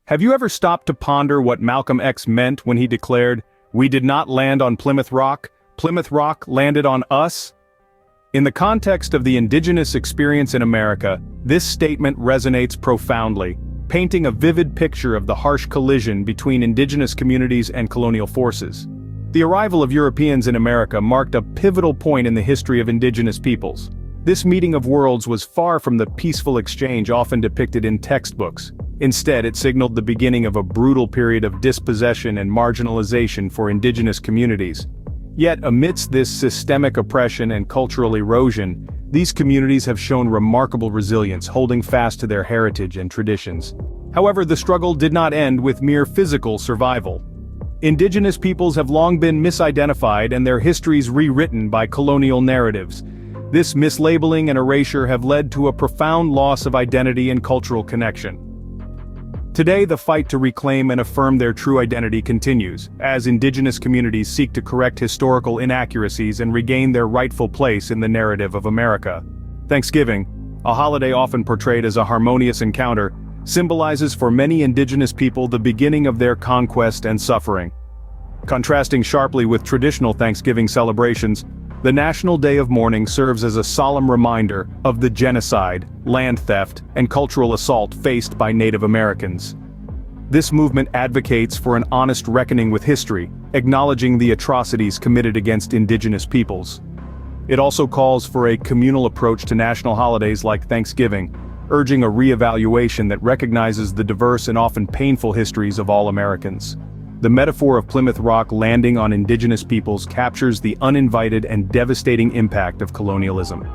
Have you ever stopped to ponder what Malcolm X meant when he declared, "We did not land on Plymouth Rock, Plymouth Rock landed on us"? In the context of the Indigenous experience in America, this statement resonates profoundly, painting a vivid picture of the harsh collision between Indigenous communities and colonial forces. The arrival of Europeans in America marked a pivotal point in the history of Indigenous peoples. This meeting of worlds was far from the peaceful exchange often depicted in textbooks. Instead, it signaled the beginning of a brutal period of dispossession and marginalization for Indigenous communities. Yet, amidst this systemic oppression and cultural erosion, these communities have shown remarkable resilience, holding fast to their heritage and traditions. However, the struggle did not end with mere physical survival. Indigenous peoples have long been misidentified and their histories rewritten by colonial narratives. This mislabeling and erasure have led to a profound loss of identity and cultural connection. Today, the fight to reclaim and affirm their true identity continues, as Indigenous communities seek to correct historical inaccuracies and regain their rightful place in the narrative of America. Thanksgiving, a holiday often portrayed as a harmonious encounter, symbolizes for many Indigenous people the beginning of their conquest and suffering. Contrasting sharply with traditional Thanksgiving celebrations, the National Day of Mourning serves as a solemn reminder of the genocide, land theft, and cultural assault faced by Native Americans. This movement advocates for an honest reckoning with history, acknowledging the atrocities committed against Indigenous peoples. It also calls for a communal approach to national holidays like Thanksgiving, urging a re-evaluation that recognizes the diverse and often painful histories of all Americans. The metaphor of Plymouth Rock landing on Indigenous peoples captures the uninvited and devastating impact of colonialism.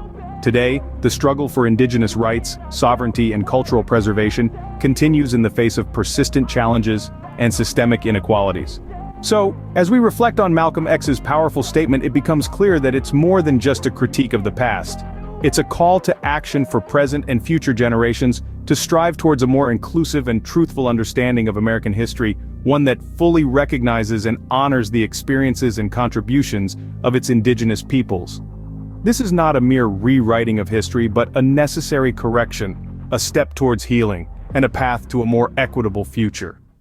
Today, the struggle for Indigenous rights, sovereignty, and cultural preservation continues in the face of persistent challenges and systemic inequalities. So, as we reflect on Malcolm X's powerful statement, it becomes clear that it's more than just a critique of the past. It's a call to action for present and future generations to strive towards a more inclusive and truthful understanding of American history, one that fully recognizes and honors the experiences and contributions of its Indigenous peoples. This is not a mere rewriting of history, but a necessary correction, a step towards healing, and a path to a more equitable future.